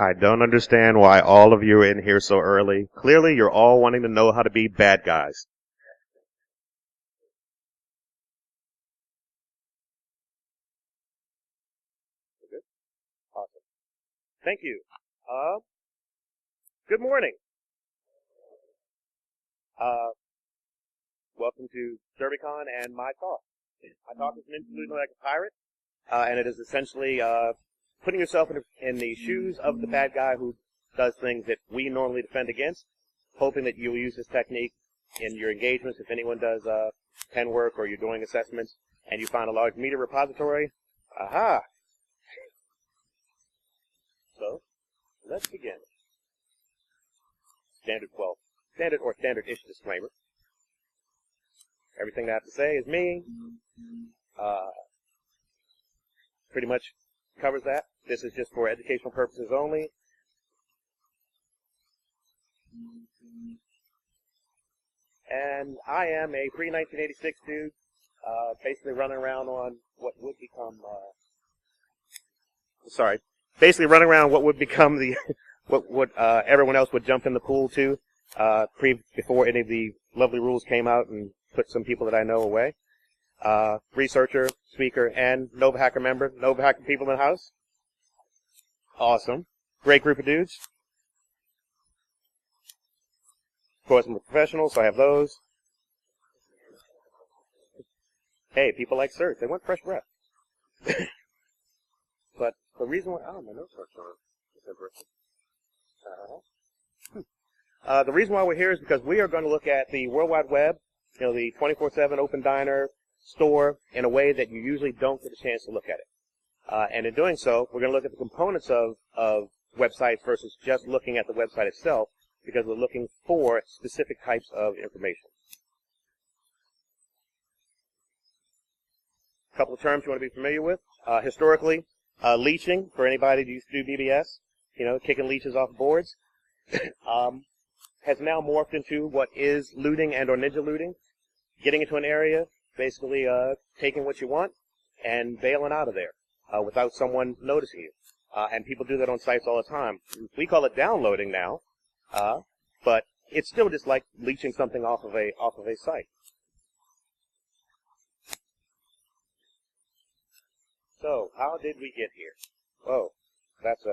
I don't understand why all of you are in here so early. Clearly, you're all wanting to know how to be bad guys. Good. Awesome. Thank you. Good morning. Uh, Welcome to Derbycon and my talk. My talk is an interlude like a pirate, and it is essentially putting yourself in the shoes of the bad guy who does things that we normally defend against, hoping that you'll use this technique in your engagements. If anyone does pen work or you're doing assessments and you find a large media repository, aha! So, let's begin. Standard-ish disclaimer. Everything I have to say is me. Pretty much covers that. This is just for educational purposes only. And I am a pre-1986 dude, basically running around on what would become, basically running around what would become the, what everyone else would jump in the pool to, before any of the lovely rules came out and put some people that I know away. Researcher, speaker, and Nova Hacker member. Nova Hacker people in the house. Awesome. Great group of dudes. Of course, I'm a professional, so I have those. Hey, people like certs. They want fresh breath. But the reason why... Oh, my notes aren't showing. The reason why we're here is because we are going to look at the World Wide Web, the 24/7 Open Diner store, in a way that you usually don't get a chance to look at it. And in doing so, we're going to look at the components of websites versus just looking at the website itself, because we're looking for specific types of information. A couple of terms you want to be familiar with. Historically, leeching, for anybody who used to do BBS, kicking leeches off boards, has now morphed into what is looting and or ninja looting. Getting into an area, basically taking what you want and bailing out of there without someone noticing you. And people do that on sites all the time. We call it downloading now, but it's still just like leeching something off of a site. So, how did we get here? Oh, that's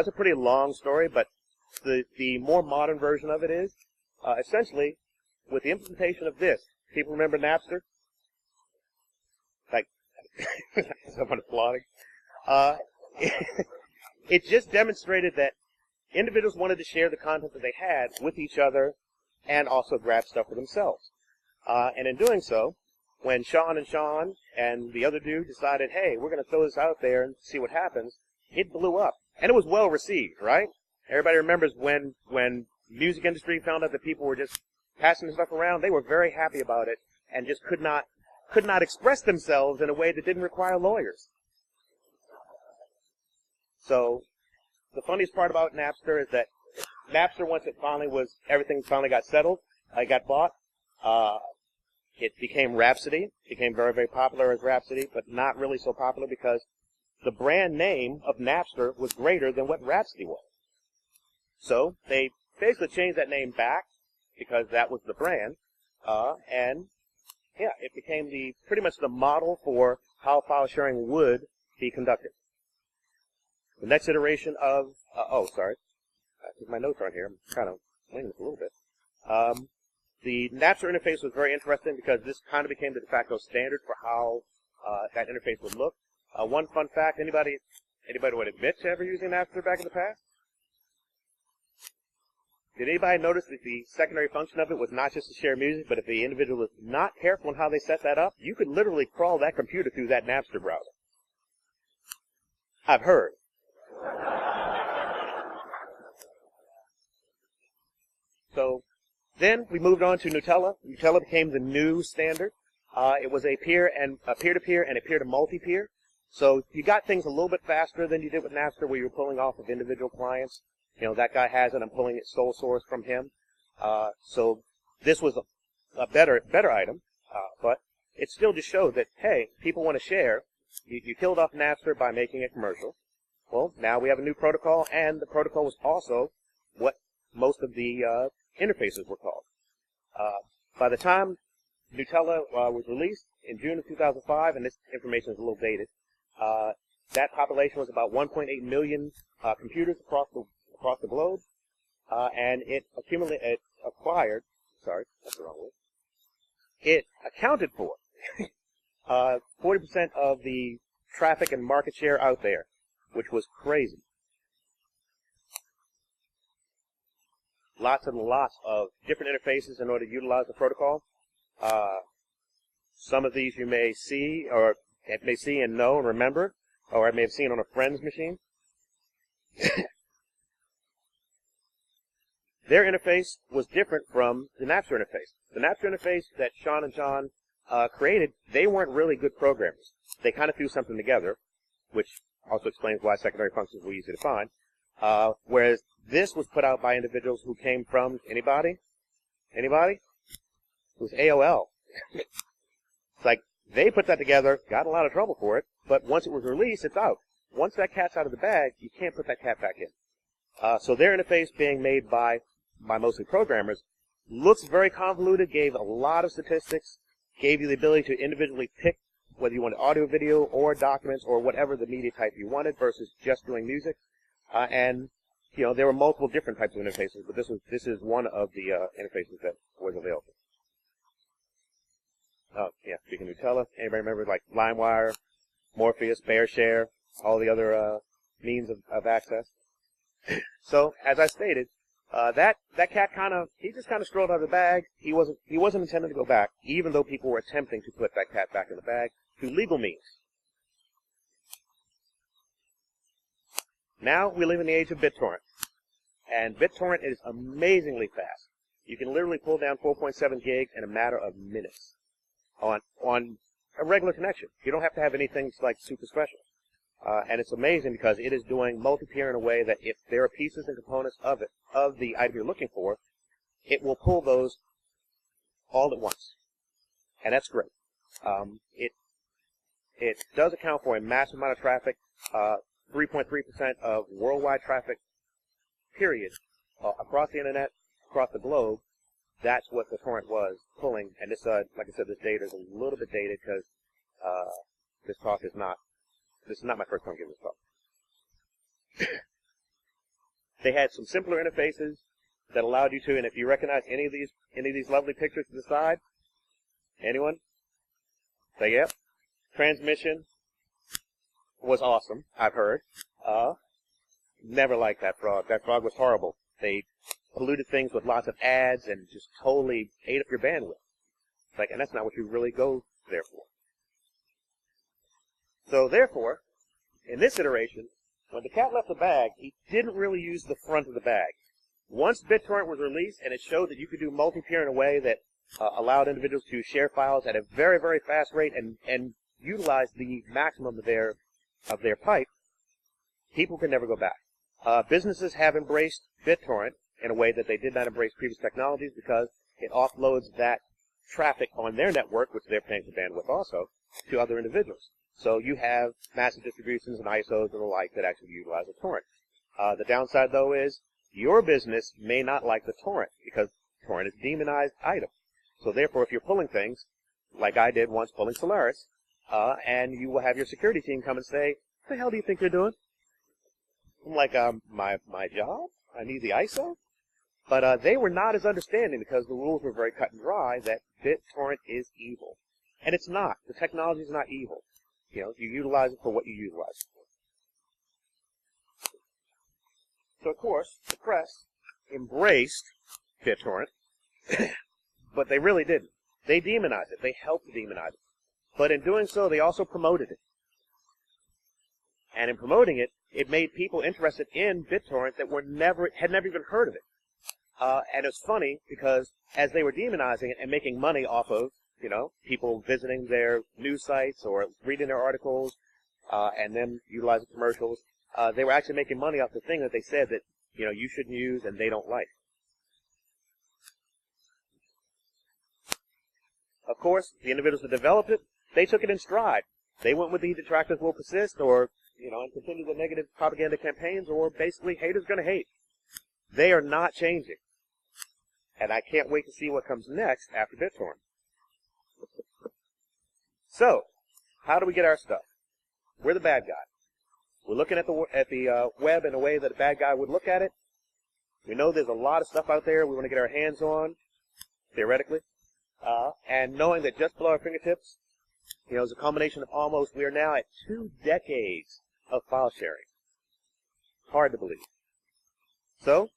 a pretty long story, but the more modern version of it is essentially with the implementation of this. People remember Napster? Like, someone applauding. It just demonstrated that individuals wanted to share the content that they had with each other and also grab stuff for themselves. And in doing so, when Sean and the other dude decided, hey, we're going to throw this out there and see what happens, it blew up. And it was well received, right? Everybody remembers when music industry found out that people were just passing stuff around, they were very happy about it and just could not express themselves in a way that didn't require lawyers. So the funniest part about Napster is that Napster, once everything finally got settled, got bought, it became Rhapsody, became very, very popular as Rhapsody, but not really so popular because the brand name of Napster was greater than what Rhapsody was. So they basically changed that name back because that was the brand, and yeah, it became pretty much the model for how file sharing would be conducted. The next iteration of my notes aren't here. I'm kind of winging this a little bit. The Napster interface was very interesting because this kind of became the de facto standard for how that interface would look. One fun fact: anybody would admit to ever using Napster back in the past? Did anybody notice that the secondary function of it was not just to share music, but if the individual was not careful in how they set that up, you could literally crawl that computer through that Napster browser? I've heard. So then we moved on to Nutella. Nutella became the new standard. It was a peer-to-peer and a peer-to-multi-peer. So you got things a little bit faster than you did with Napster, where you were pulling off of individual clients. That guy has it, I'm pulling it sole source from him. So this was a better item, but it still just showed that, hey, people want to share. You killed off Napster by making it commercial. Well, now we have a new protocol, and the protocol was also what most of the interfaces were called. By the time Nutella was released in June of 2005, and this information is a little dated, that population was about 1.8 million computers across the globe, and it accounted for 40% of the traffic and market share out there, which was crazy. Lots and lots of different interfaces in order to utilize the protocol. Some of these you may see, or may see and know and remember, or I may have seen on a friend's machine. Their interface was different from the Napster interface. The Napster interface that Sean and John created, they weren't really good programmers. They kind of threw something together, which also explains why secondary functions were easy to find. Whereas this was put out by individuals who came from, anybody? It was AOL. It's like, they put that together, got in a lot of trouble for it, but once it was released, it's out. Once that cat's out of the bag, you can't put that cat back in. So their interface, being made by mostly programmers, looks very convoluted, gave a lot of statistics, gave you the ability to individually pick whether you wanted audio, video, or documents, or whatever the media type you wanted, versus just doing music. And there were multiple different types of interfaces, but this is one of the interfaces that was available. Oh, yeah, speaking of Nutella, anybody remember like LimeWire, Morpheus, BearShare, all the other means of access? So, as I stated, that cat he just kind of strolled out of the bag. He wasn't intended to go back, even though people were attempting to put that cat back in the bag through legal means. Now we live in the age of BitTorrent, and BitTorrent is amazingly fast. You can literally pull down 4.7 gigs in a matter of minutes on a regular connection. You don't have to have anything like super special. And it's amazing because it is doing multi-peer in a way that if there are pieces and components of the item you're looking for, it will pull those all at once. And that's great. It does account for a massive amount of traffic, 3.3% of worldwide traffic, period, across the internet, across the globe. That's what the torrent was pulling. And this, like I said, this data is a little bit dated because this is not my first time giving this talk. They had some simpler interfaces that allowed you to, and if you recognize any of these lovely pictures to the side, anyone? Say yep. Transmission was awesome, I've heard. Never liked that frog. That frog was horrible. They polluted things with lots of ads and just totally ate up your bandwidth. And that's not what you really go there for. So therefore, in this iteration, when the cat left the bag, he didn't really use the front of the bag. Once BitTorrent was released and it showed that you could do multi-peer in a way that allowed individuals to share files at a very, very fast rate and utilize the maximum of their pipe, people can never go back. Businesses have embraced BitTorrent in a way that they did not embrace previous technologies because it offloads that traffic on their network, which they're paying for bandwidth also, to other individuals. So you have massive distributions and ISOs and the like that actually utilize a torrent. The downside, though, is your business may not like the torrent because torrent is a demonized item. So therefore, if you're pulling things, like I did once pulling Solaris, and you will have your security team come and say, "What the hell do you think you're doing?" I'm like, my job? I need the ISO? But they were not as understanding because the rules were very cut and dry that BitTorrent is evil. And it's not. The technology is not evil. You utilize it for what you utilize it for. So, of course, the press embraced BitTorrent, but they really didn't. They demonized it. They helped demonize it. But in doing so, they also promoted it. And in promoting it, it made people interested in BitTorrent that had never even heard of it. And it's funny because as they were demonizing it and making money off of, people visiting their news sites or reading their articles, and then utilizing commercials, they were actually making money off the thing that they said that, you shouldn't use and they don't like. Of course, the individuals that developed it, they took it in stride. They went with the detractors will persist, or and continue the negative propaganda campaigns, or basically haters gonna hate. They are not changing. And I can't wait to see what comes next after BitTorrent. So, how do we get our stuff? We're the bad guy. We're looking at the web in a way that a bad guy would look at it. We know there's a lot of stuff out there we want to get our hands on, theoretically. And knowing that just below our fingertips, is a combination of we are now at 2 decades of file sharing. Hard to believe. So,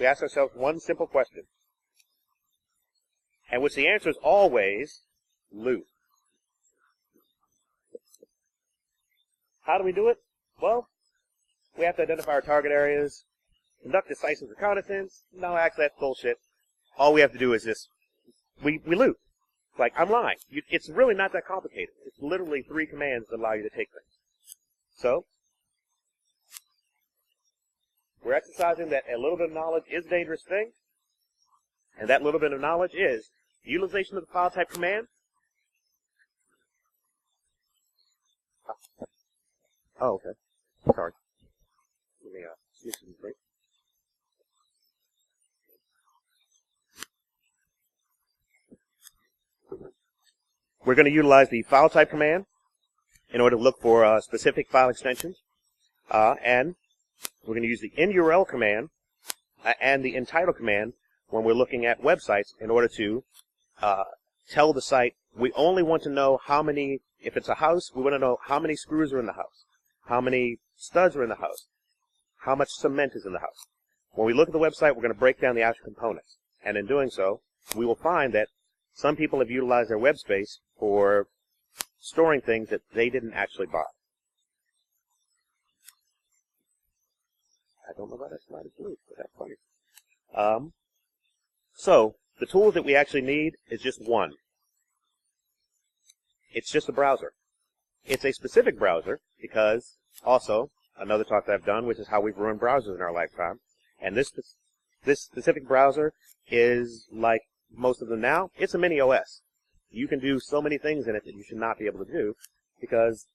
we ask ourselves one simple question, and which the answer is always loot. How do we do it? Well, we have to identify our target areas, conduct decisive reconnaissance. No, actually, that's bullshit. All we have to do is we loot. Like, I'm lying. It's really not that complicated. It's literally 3 commands that allow you to take things. So, we're exercising that a little bit of knowledge is a dangerous thing, and that little bit of knowledge is utilization of the file type command. Oh, okay. Sorry. Let me sneak some drink. We're going to utilize the file type command in order to look for specific file extensions, and we're going to use the InURL command and the InTitle command when we're looking at websites in order to tell the site we only want to know how many, if it's a house, we want to know how many screws are in the house, how many studs are in the house, how much cement is in the house. When we look at the website, we're going to break down the actual components, and in doing so, we will find that some people have utilized their web space for storing things that they didn't actually buy. I don't know why that's not as blue, but that's funny. So, the tool that we actually need is just one. It's just a browser. It's a specific browser because, also, another talk that I've done, which is how we've ruined browsers in our lifetime. And this specific browser is like most of them now. It's a mini OS. You can do so many things in it that you should not be able to do because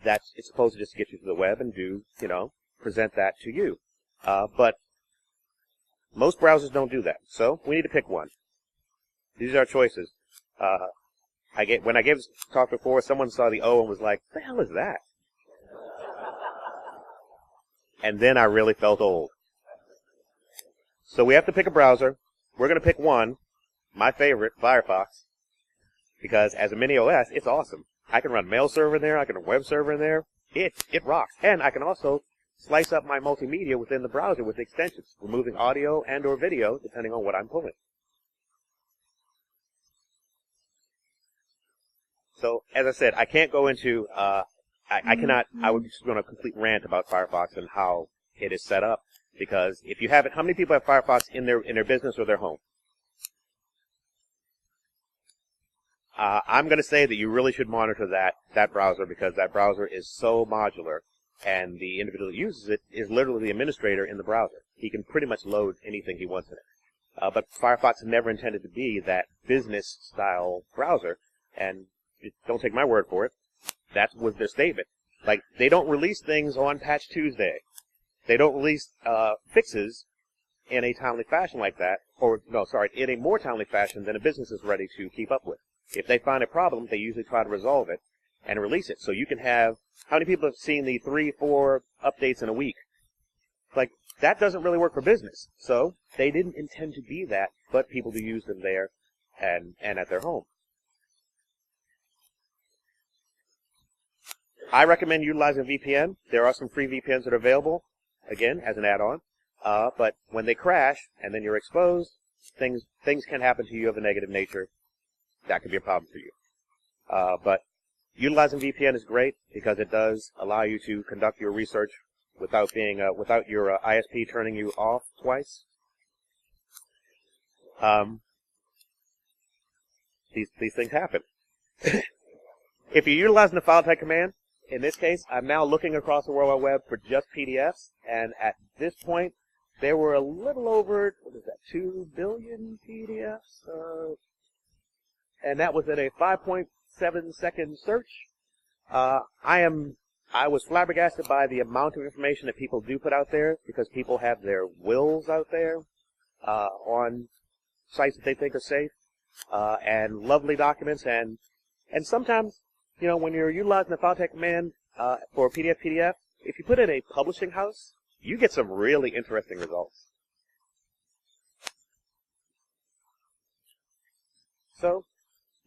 it's supposed to just get you to the web and present that to you. But most browsers don't do that. So we need to pick one. These are our choices. When I gave this talk before, someone saw the O and was like, "What the hell is that?" And then I really felt old. So we have to pick a browser. We're going to pick one, my favorite, Firefox, because as a mini OS, it's awesome. I can run mail server in there. I can run web server in there. It rocks. And I can also slice up my multimedia within the browser with extensions, removing audio and or video, depending on what I'm pulling. So, as I said, I can't go into, I would just go on a complete rant about Firefox and how it is set up, because if you have it, how many people have Firefox in their business or their home? I'm going to say that you really should monitor that browser, because that browser is so modular, and the individual that uses it is literally the administrator in the browser. He can pretty much load anything he wants in it. But Firefox never intended to be that business-style browser, and don't take my word for it. That was their statement. Like, they don't release things on Patch Tuesday. They don't release fixes in a timely fashion like that, in a more timely fashion than a business is ready to keep up with. If they find a problem, they usually try to resolve it and release it. So you can have, how many people have seen the 3-4 updates in a week? Like, that doesn't really work for business. So they didn't intend to be that, but people do use them there and at their home. I recommend utilizing VPN. There are some free VPNs that are available, again, as an add-on. But when they crash and then you're exposed, things can happen to you of a negative nature. That could be a problem for you. But utilizing VPN is great because it does allow you to conduct your research without without your ISP turning you off twice. These things happen. If you're utilizing the file type command, in this case, I'm now looking across the World Wide Web for just PDFs, and at this point, there were a little over, 2 billion PDFs? And that was at a 5.7 second search. I am I was flabbergasted by the amount of information that people do put out there, because people have their wills out there on sites that they think are safe, and lovely documents, and sometimes, when you're utilizing the file type command for PDF, if you put in a publishing house, you get some really interesting results. So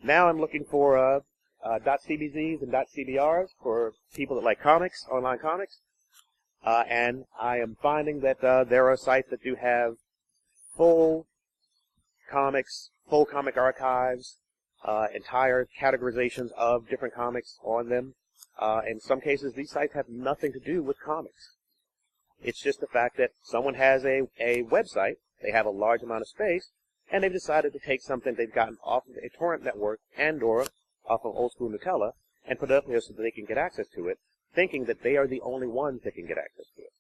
now I'm looking for .cbzs and .cbrs for people that like comics, online comics, and I am finding that there are sites that do have full comic archives, entire categorizations of different comics on them. In some cases, these sites have nothing to do with comics. It's just the fact that someone has a website, they have a large amount of space, and they've decided to take something they've gotten off of a torrent network and/or off of old school Nutella and put it up there so that they can get access to it, thinking that they are the only ones that can get access to it.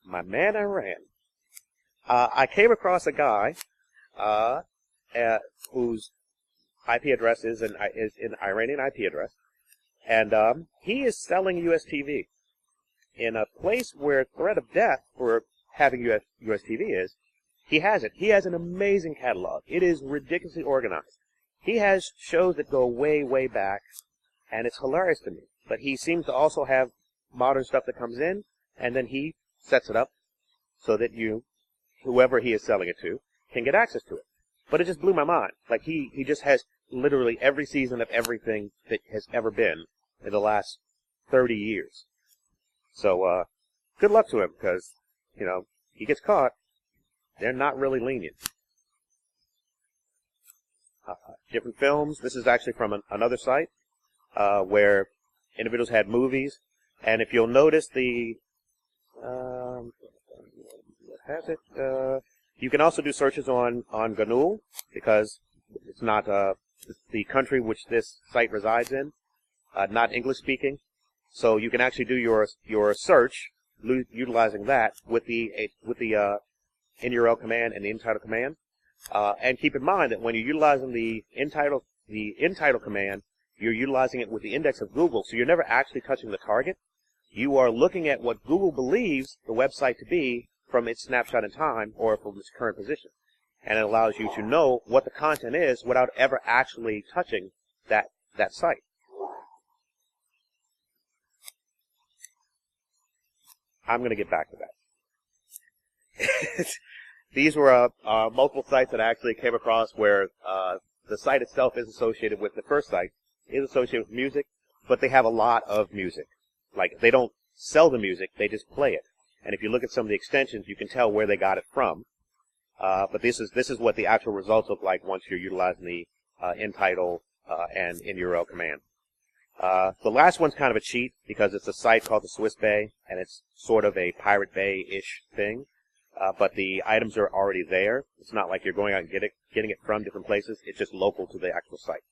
My man Iran. I came across a guy whose IP address is an Iranian IP address, and he is selling US TV in a place where threat of death for having US TV is. He has it. He has an amazing catalog. It is ridiculously organized. He has shows that go way, way back, and it's hilarious to me. But he seems to also have modern stuff that comes in, and then he sets it up so that whoever he is selling it to, can get access to it. But it just blew my mind. Like, he just has literally every season of everything that has ever been in the last 30 years. So, good luck to him, because, he gets caught. They're not really lenient. Different films. This is actually from another site, where individuals had movies. And if you'll notice you can also do searches on Ganul, because it's not the country which this site resides in, not English speaking. So you can actually do your search utilizing that with the NURL command and the InTitle command. And keep in mind that when you're utilizing the InTitle command, you're utilizing it with the index of Google, so you're never actually touching the target. You are looking at what Google believes the website to be from its snapshot in time or from its current position. And it allows you to know what the content is without ever actually touching that site. I'm going to get back to that. These were multiple sites that I actually came across where the site itself is associated with the first site, is associated with music, but they have a lot of music. Like, they don't sell the music, they just play it. And if you look at some of the extensions, you can tell where they got it from. But this is what the actual results look like once you're utilizing the InTitle and InURL command. The last one's kind of a cheat because it's a site called the Swiss Bay, and it's sort of a Pirate Bay-ish thing. But the items are already there. It's not like you're going out and getting it from different places. It's just local to the actual site.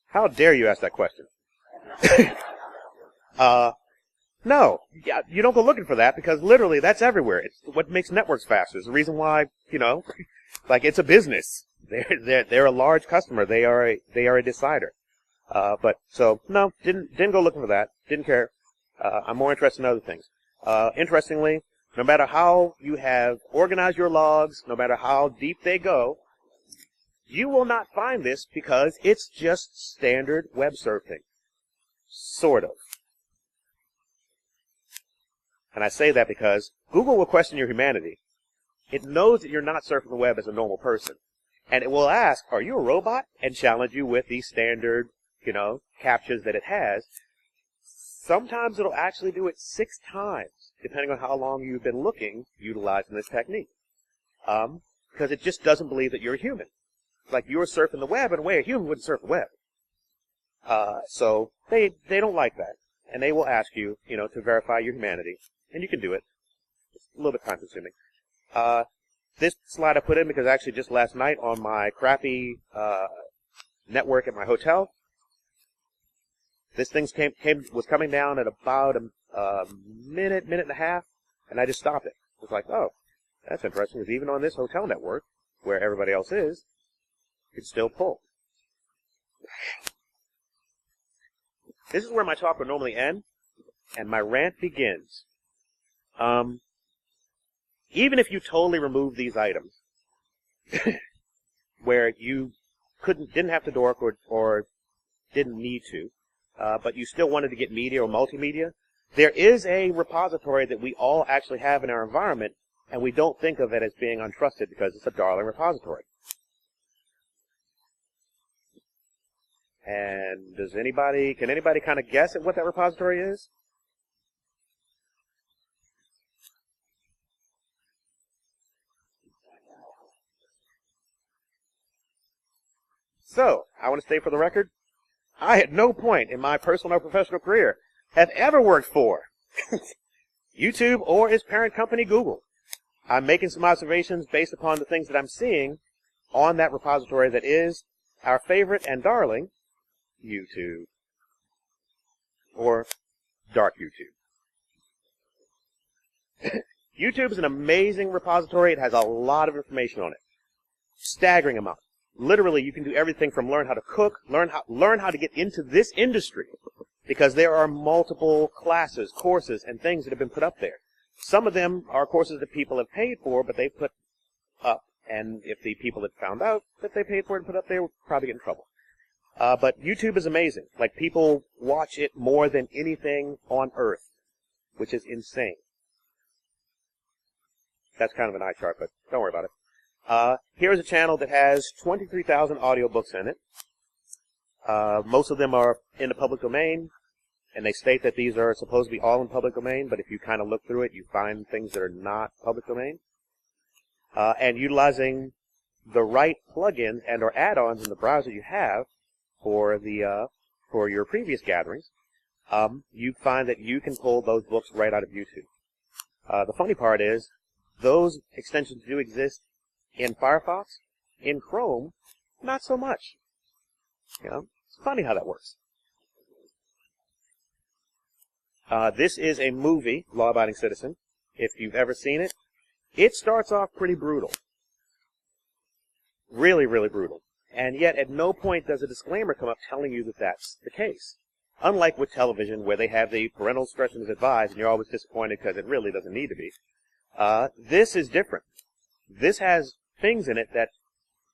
How dare you ask that question? No. Yeah, you don't go looking for that because literally that's everywhere. It's what makes networks faster. It's the reason why, like it's a business. They're a large customer. They are a decider. But so no, didn't go looking for that. Didn't care. I'm more interested in other things. Interestingly, no matter how you have organized your logs, no matter how deep they go, you will not find this because it's just standard web surfing. Sort of. And I say that because Google will question your humanity. It knows that you're not surfing the web as a normal person. And it will ask, are you a robot? And challenge you with these standard, captchas that it has. Sometimes it'll actually do it 6 times, depending on how long you've been looking, utilizing this technique. Because it just doesn't believe that you're a human. Like you're surfing the web in a way a human wouldn't surf the web. So they don't like that. And they will ask you, to verify your humanity. And you can do it. It's a little bit time consuming. This slide I put in because actually just last night on my crappy network at my hotel, this thing was coming down at about a minute and a half, and I just stopped it. It was like, oh, that's interesting, because even on this hotel network, where everybody else is, could still pull. This is where my talk would normally end, and my rant begins. Even if you totally remove these items, where you didn't have to dork or didn't need to, but you still wanted to get media or multimedia, there is a repository that we all actually have in our environment, and we don't think of it as being untrusted because it's a darling repository. And can anybody kind of guess at what that repository is? So, I want to state for the record, I at no point in my personal or professional career have ever worked for YouTube or its parent company, Google. I'm making some observations based upon the things that I'm seeing on that repository that is our favorite and darling YouTube, or dark YouTube. YouTube is an amazing repository. It has a lot of information on it. Staggering amount. Literally, you can do everything from learn how to cook, learn how to get into this industry, because there are multiple classes, courses, and things that have been put up there. Some of them are courses that people have paid for, but they put up, and if the people had found out that they paid for it and put up, they would probably get in trouble. But YouTube is amazing. Like, people watch it more than anything on Earth, which is insane. That's kind of an eye chart, but don't worry about it. Here's a channel that has 23,000 audiobooks in it. Most of them are in the public domain, and they state that these are supposed to be all in public domain, but if you kind of look through it, you find things that are not public domain. And utilizing the right plugins and or add-ons in the browser you have for your previous gatherings, you find that you can pull those books right out of YouTube. The funny part is, those extensions do exist in Firefox. In Chrome, not so much. You know, it's funny how that works. This is a movie, Law Abiding Citizen. If you've ever seen it, it starts off pretty brutal. Really, really brutal. And yet, at no point does a disclaimer come up telling you that that's the case. Unlike with television, where they have the parental discretion is advised, and you're always disappointed because it really doesn't need to be. This is different. This has things in it that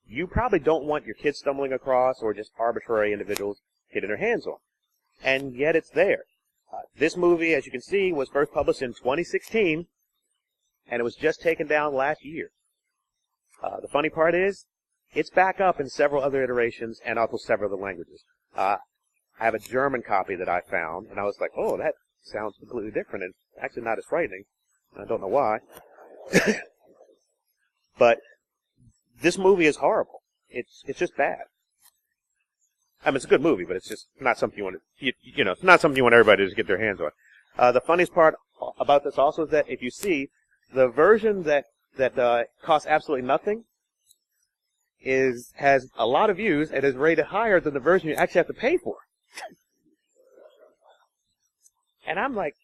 you probably don't want your kids stumbling across or just arbitrary individuals getting their hands on. And yet it's there. This movie, as you can see, was first published in 2016, and it was just taken down last year. The funny part is, it's back up in several other iterations and also several other languages. I have a German copy that I found, and I was like, oh, that sounds completely different, and actually not as frightening. I don't know why. But this movie is horrible. It's just bad. I mean, it's a good movie, but it's just not something you want to, it's not something you want everybody to just get their hands on. The funniest part about this also is that if you see, the version that costs absolutely nothing has a lot of views and is rated higher than the version you actually have to pay for. And I'm like,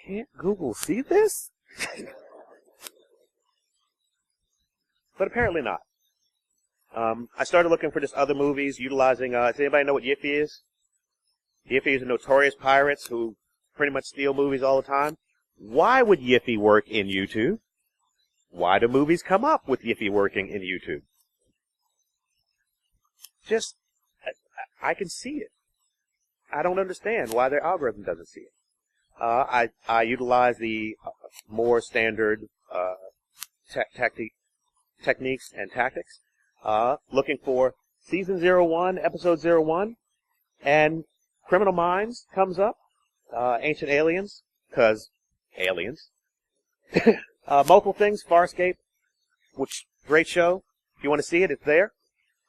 can't Google see this? But apparently not. I started looking for just other movies utilizing, does anybody know what Yiffy is? Yiffy is a notorious pirates who pretty much steal movies all the time. Why would Yiffy work in YouTube? Why do movies come up with Yiffy working in YouTube? Just, I can see it. I don't understand why their algorithm doesn't see it. I utilize the more standard techniques and tactics, looking for Season 01, Episode 01, and Criminal Minds comes up, Ancient Aliens, because aliens. Multiple Things, Farscape, which, great show. If you want to see it, it's there.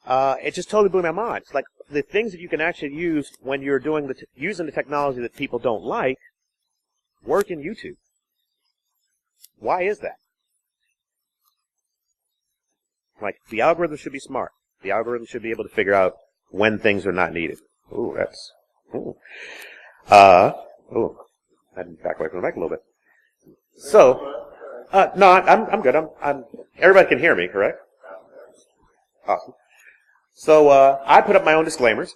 It just totally blew my mind. It's like the things that you can actually use when you're doing using the technology that people don't like work in YouTube. Why is that? Like, the algorithm should be smart. The algorithm should be able to figure out when things are not needed. Ooh, that's... Ooh. I didn't back away from the mic a little bit. So, no, I'm good. Everybody can hear me, correct? Awesome. So I put up my own disclaimers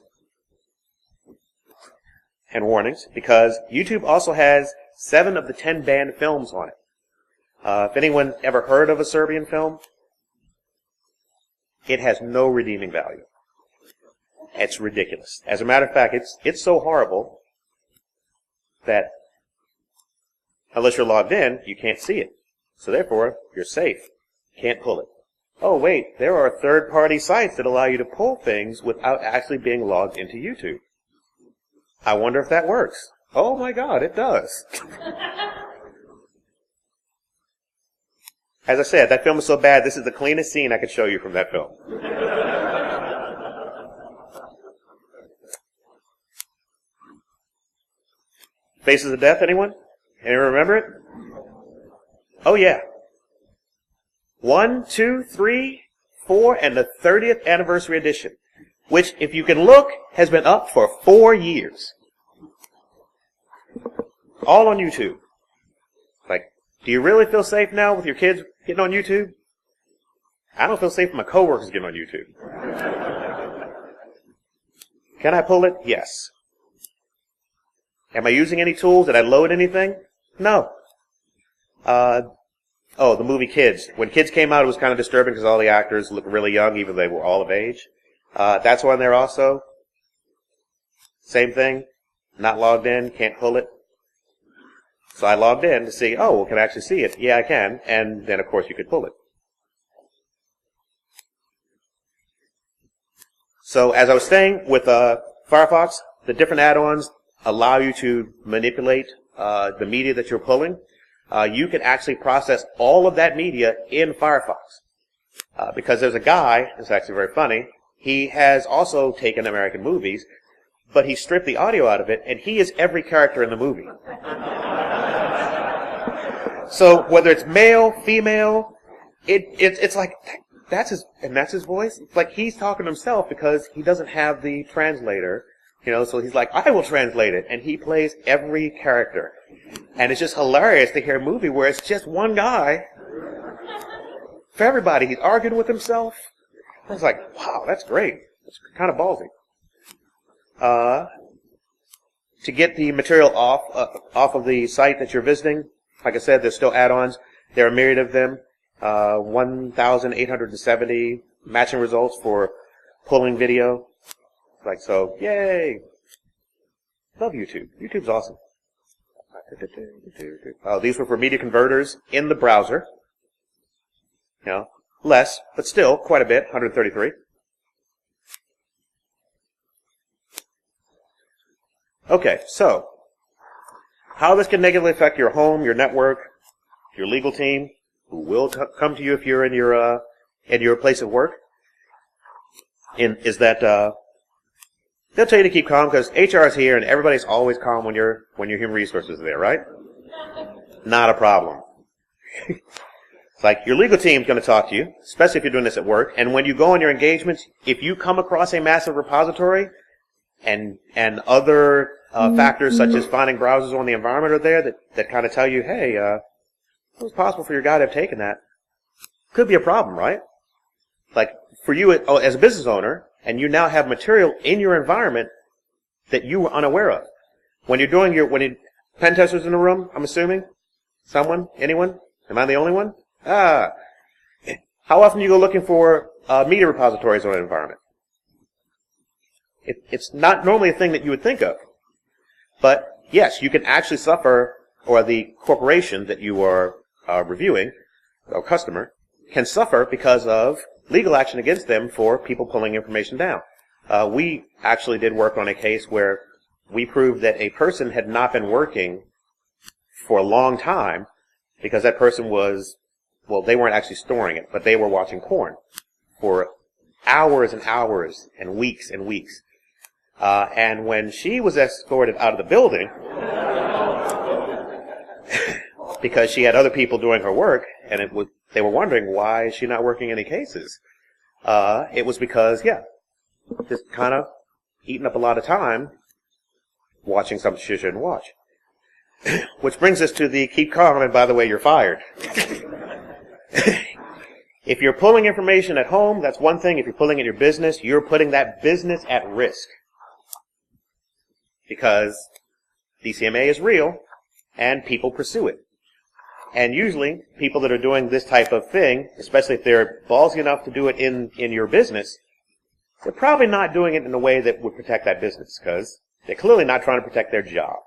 and warnings because YouTube also has 7 of the 10 banned films on it. If anyone ever heard of a Serbian film, it has no redeeming value. It's ridiculous. As a matter of fact, it's so horrible that unless you're logged in, you can't see it. So therefore, you're safe. Can't pull it. Oh wait, there are third-party sites that allow you to pull things without actually being logged into YouTube. I wonder if that works. Oh my God, it does. As I said, that film is so bad, this is the cleanest scene I could show you from that film. Faces of Death, anyone? Anyone remember it? Oh yeah. 1, 2, 3, 4, and the 30th anniversary edition, which, if you can look, has been up for 4 years. All on YouTube. Like, do you really feel safe now with your kids getting on YouTube? I don't feel safe with my coworkers getting on YouTube. Can I pull it? Yes. Am I using any tools? Did I load anything? No. Oh, the movie Kids. When Kids came out, it was kind of disturbing because all the actors looked really young, even though they were all of age. That's on there also. Same thing. Not logged in, can't pull it. So I logged in to see, oh, well, can I actually see it? Yeah, I can. And then, of course, you could pull it. So as I was saying, with Firefox, the different add-ons allow you to manipulate the media that you're pulling. You can actually process all of that media in Firefox. Because there's a guy, it's actually very funny, he has also taken American movies, but he stripped the audio out of it, and he is every character in the movie. So whether it's male, female, it's like, that's his voice. It's like he's talking to himself because he doesn't have the translator, so he's like, I will translate it, and he plays every character. And it's just hilarious to hear a movie where it's just one guy for everybody. He's arguing with himself. I was like, wow, that's great. It's kind of ballsy. To get the material off of the site that you're visiting, like I said, there's still add-ons. There are a myriad of them. 1,870 matching results for pulling video. Like, so, yay! Love YouTube. YouTube's awesome. Oh, these were for media converters in the browser. Less, but still quite a bit, 133. Okay, so how this can negatively affect your home, your network, your legal team, who will come to you if you're in your place of work, is that they'll tell you to keep calm because HR is here and everybody's always calm when your human resources are there, right? Not a problem. It's like your legal team's going to talk to you, especially if you're doing this at work. And when you go on your engagements, if you come across a massive repository and other factors such as finding browsers on the environment are there that kind of tell you, hey, it was possible for your guy to have taken that. Could be a problem, right? Like for you as a business owner, and you now have material in your environment that you were unaware of. When you're doing pen testers in the room, I'm assuming? Someone? Anyone? Am I the only one? How often do you go looking for media repositories on an environment? It's not normally a thing that you would think of. But yes, you can actually suffer, or the corporation that you are reviewing, or customer, can suffer because of legal action against them for people pulling information down. We actually did work on a case where we proved that a person had not been working for a long time because that person they weren't actually storing it, but they were watching porn for hours and hours and weeks and weeks. And when she was escorted out of the building, because she had other people doing her work, and they were wondering why is she not working any cases. It was because, just kind of eating up a lot of time watching something she shouldn't watch. Which brings us to the keep calm, and by the way, you're fired. If you're pulling information at home, that's one thing. If you're pulling in your business, you're putting that business at risk. Because DCMA is real, and people pursue it. And usually, people that are doing this type of thing, especially if they're ballsy enough to do it in your business, they're probably not doing it in a way that would protect that business, because they're clearly not trying to protect their job.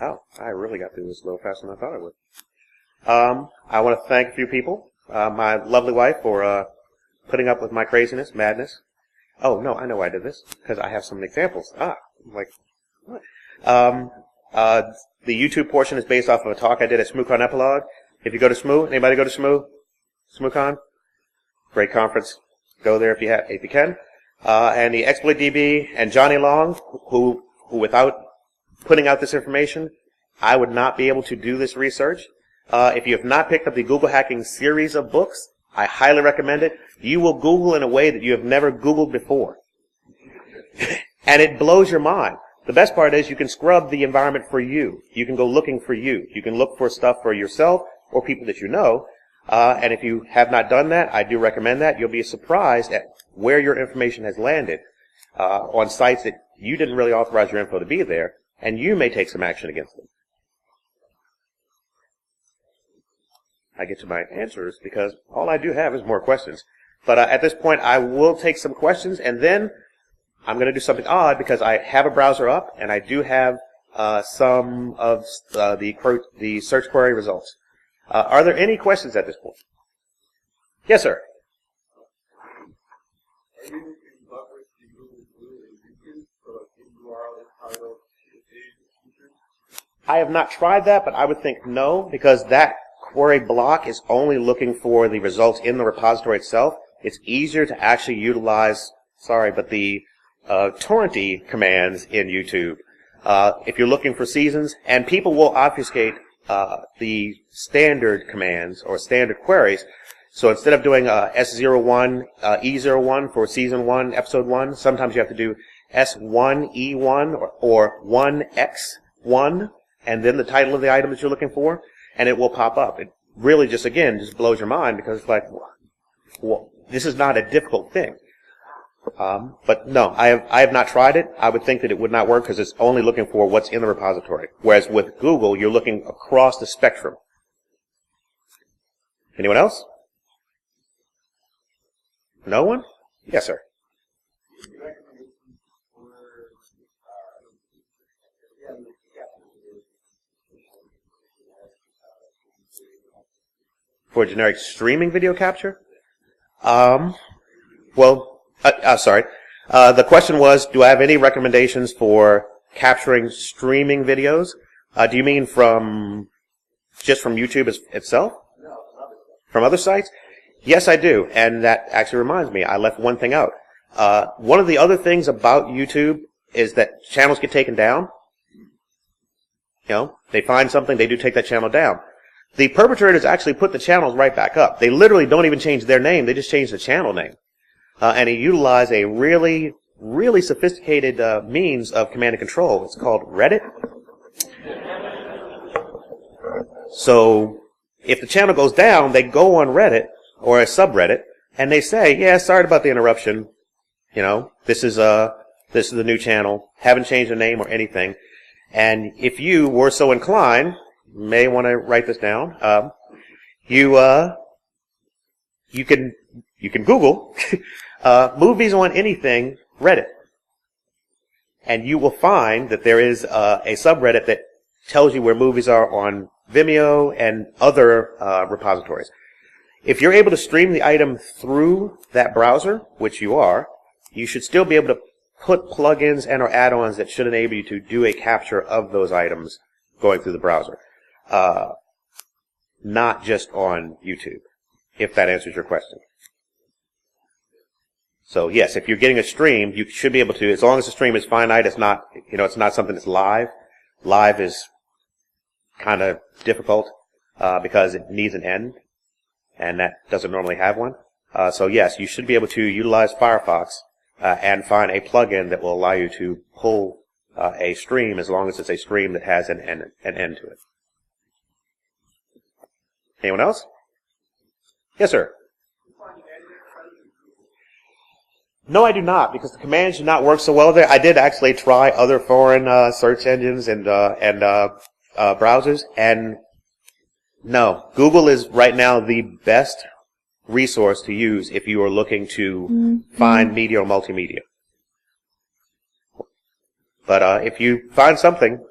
Oh, I really got through this a little faster than I thought I would. I want to thank a few people. My lovely wife for putting up with my craziness, madness. Oh, no, I know why I did this, because I have some examples. I'm like, what? The YouTube portion is based off of a talk I did at SMooCon Epilogue. If you go to SMoo, anybody go to SMooCon? Great conference. Go there if you can. And the ExploitDB and Johnny Long, who without putting out this information, I would not be able to do this research. If you have not picked up the Google Hacking series of books, I highly recommend it. You will Google in a way that you have never Googled before. And it blows your mind. The best part is you can scrub the environment for you. You can go looking for you. You can look for stuff for yourself or people that you know. And if you have not done that, I do recommend that. You'll be surprised at where your information has landed on sites that you didn't really authorize your info to be there, and you may take some action against them. I get to my answers because all I do have is more questions. But at this point, I will take some questions, and then I'm going to do something odd because I have a browser up, and I do have some of the search query results. Are there any questions at this point? Yes, sir. I have not tried that, but I would think no, because that query block is only looking for the results in the repository itself. It's easier to actually utilize, the torrenty commands in YouTube. If you're looking for seasons, and people will obfuscate the standard commands or standard queries. So instead of doing S01, E01 for season 1, episode 1, sometimes you have to do S1, E1, or 1X1, and then the title of the item that you're looking for, and it will pop up. It really just blows your mind because it's like, well, this is not a difficult thing. But no, I have not tried it. I would think that it would not work because it's only looking for what's in the repository. Whereas with Google, you're looking across the spectrum. Anyone else? No one? Yes, sir. For generic streaming video capture? The question was, do I have any recommendations for capturing streaming videos? Do you mean just from YouTube itself? No, from other sites? Yes, I do. And that actually reminds me, I left one thing out. One of the other things about YouTube is that channels get taken down. You know, they find something, they do take that channel down. The perpetrators actually put the channels right back up. They literally don't even change their name, they just change the channel name. And they utilize a really, really sophisticated means of command and control. It's called Reddit. So, if the channel goes down, they go on Reddit, or a subreddit, and they say, yeah, sorry about the interruption. You know, this is the new channel. Haven't changed the name or anything. And if you were so inclined, you may want to write this down. You can Google movies on anything Reddit, and you will find that there is a subreddit that tells you where movies are on Vimeo and other repositories. If you're able to stream the item through that browser, which you are, you should still be able to put plugins and or add-ons that should enable you to do a capture of those items going through the browser. Not just on YouTube, if that answers your question. So yes, if you're getting a stream, you should be able to, as long as the stream is finite, it's not something that's live. Live is kind of difficult, because it needs an end, and that doesn't normally have one. So yes, you should be able to utilize Firefox, and find a plugin that will allow you to pull a stream as long as it's a stream that has an end to it. Anyone else? Yes, sir. No, I do not, because the commands do not work so well there. I did actually try other foreign search engines and browsers, and no, Google is right now the best resource to use if you are looking to find media or multimedia. But if you find something,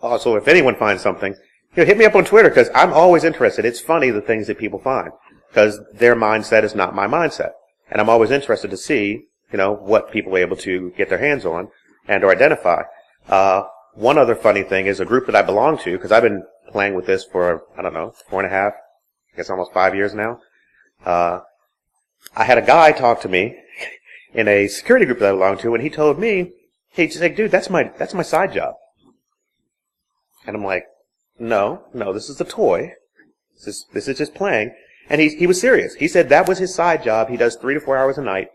also if anyone finds something, hit me up on Twitter, because I'm always interested. It's funny the things that people find, because their mindset is not my mindset, and I'm always interested to see what people are able to get their hands on and or identify. One other funny thing is a group that I belong to, because I've been playing with this for, 4.5, I guess almost 5 years now. I had a guy talk to me in a security group that I belong to, and he told me, he's just like, dude, that's my side job. And I'm like, no, this is a toy. This is just playing. And he was serious. He said that was his side job. He does 3 to 4 hours a night.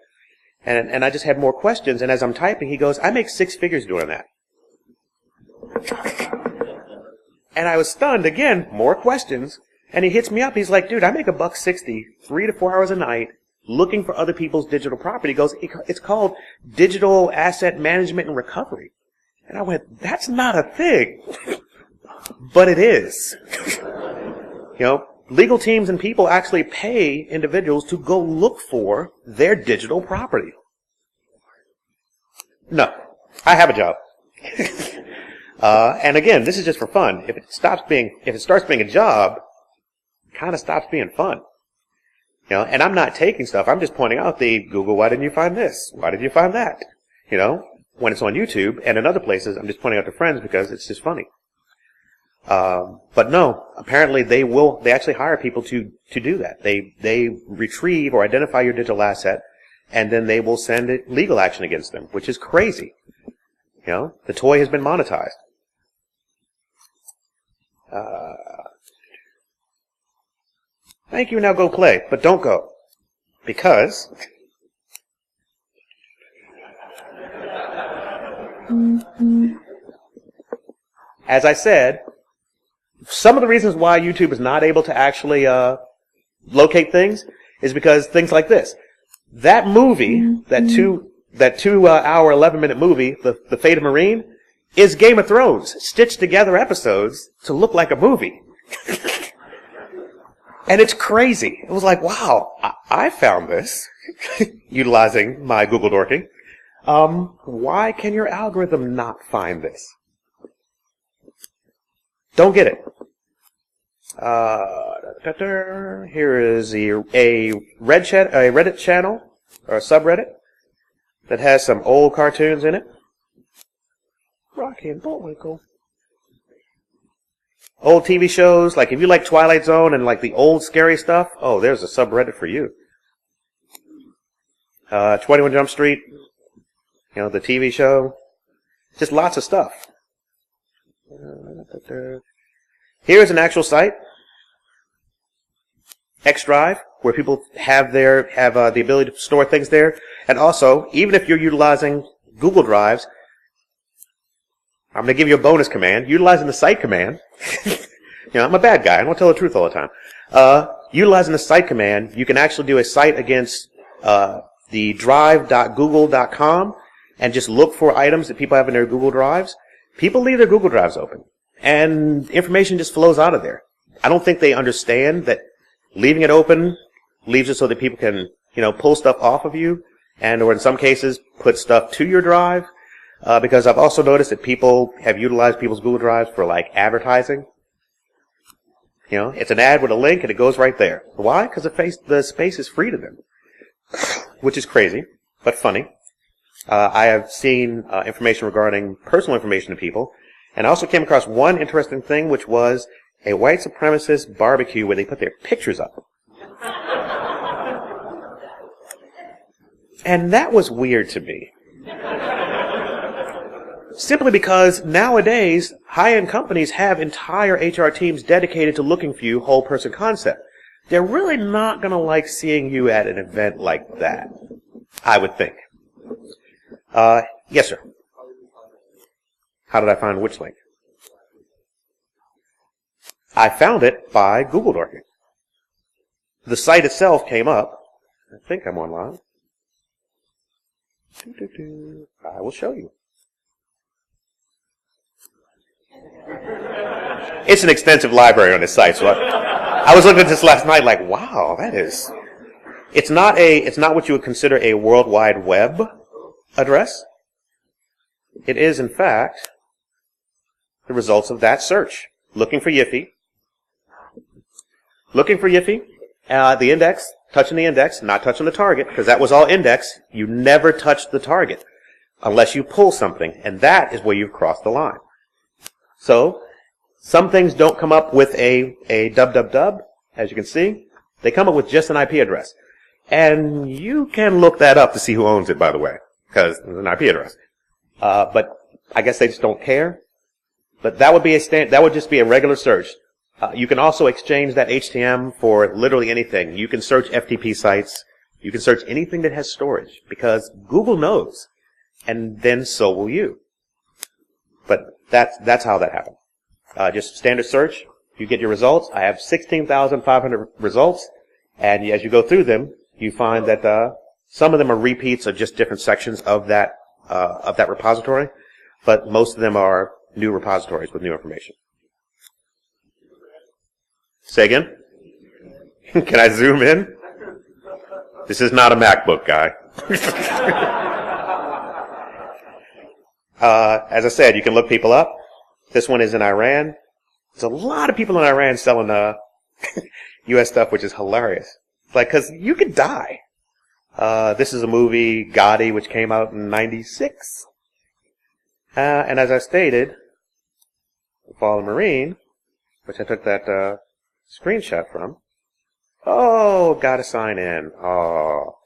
And I just had more questions, and as I'm typing, he goes, I make 6 figures doing that. And I was stunned, again, more questions, and he hits me up, he's like, dude, I make $1.60, 3 to 4 hours a night, looking for other people's digital property. He goes, it's called digital asset management and recovery. And I went, that's not a thing. But it is. Legal teams and people actually pay individuals to go look for their digital property. No, I have a job. And again, this is just for fun. If it starts being a job, it kind of stops being fun. And I'm not taking stuff. I'm just pointing out Google, why didn't you find this? Why did you find that? When it's on YouTube and in other places, I'm just pointing out to friends because it's just funny. But no, apparently they actually hire people to do that. They retrieve or identify your digital asset, and then they will send legal action against them, which is crazy. The toy has been monetized. Thank you, now go play, but don't go. Because as I said, some of the reasons why YouTube is not able to actually locate things is because things like this. That movie, that 2 hour, 11-minute movie, The Fate of Marine, is Game of Thrones, stitched together episodes to look like a movie. And it's crazy. It was like, wow, I found this, utilizing my Google dorking. Why can your algorithm not find this? Don't get it. Here is a Reddit channel, or a subreddit, that has some old cartoons in it. Rocky and Bullwinkle. Old TV shows, like if you like Twilight Zone and like the old scary stuff, oh, there's a subreddit for you. 21 Jump Street, the TV show. Just lots of stuff. Here's an actual site, X-Drive, where people have the ability to store things there. And also, even if you're utilizing Google Drives, I'm going to give you a bonus command. Utilizing the site command, I'm a bad guy. I don't tell the truth all the time. Utilizing the site command, you can actually do a site against the drive.google.com and just look for items that people have in their Google Drives. People leave their Google Drives open, and information just flows out of there. I don't think they understand that leaving it open leaves it so that people can, pull stuff off of you, and or in some cases put stuff to your drive. Because I've also noticed that people have utilized people's Google Drives for like advertising. It's an ad with a link and it goes right there. Why? Because the space is free to them, which is crazy, but funny. I have seen information regarding personal information to people, and I also came across one interesting thing, which was a white supremacist barbecue where they put their pictures up. And that was weird to me. Simply because nowadays, high-end companies have entire HR teams dedicated to looking for you whole person concept. They're really not going to like seeing you at an event like that, I would think. Yes, sir. How did I find which link? I found it by Google dorking. The site itself came up. I think I'm online. I will show you. It's an extensive library on this site, so I was looking at this last night like, wow, that is... It's not what you would consider a World Wide Web address. It is, in fact, the results of that search. Looking for Yiffy. Looking for Yiffy. The index, touching the index, not touching the target, because that was all index. You never touch the target unless you pull something, and that is where you've crossed the line. So, some things don't come up with a www, as you can see. They come up with just an IP address. And you can look that up to see who owns it, by the way, because it's an IP address. But I guess they just don't care. But that would be that would just be a regular search. You can also exchange that HTML for literally anything. You can search FTP sites. You can search anything that has storage, because Google knows, and then so will you. But that's how that happened. Just standard search. You get your results. I have 16,500 results, and as you go through them, you find that some of them are repeats of just different sections of that repository, but most of them are new repositories with new information. Say again? Can I zoom in? This is not a MacBook, guy. As I said, you can look people up. This one is in Iran. There's a lot of people in Iran selling U.S. stuff, which is hilarious. Like, because you could die. This is a movie, Gotti, which came out in '96. And as I stated, The Fallen Marine, which I took that screenshot from. Oh, gotta sign in. Oh,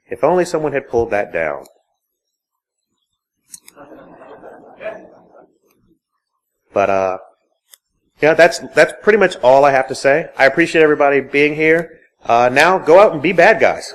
if only someone had pulled that down. But yeah, that's pretty much all I have to say. I appreciate everybody being here. Now go out and be bad guys.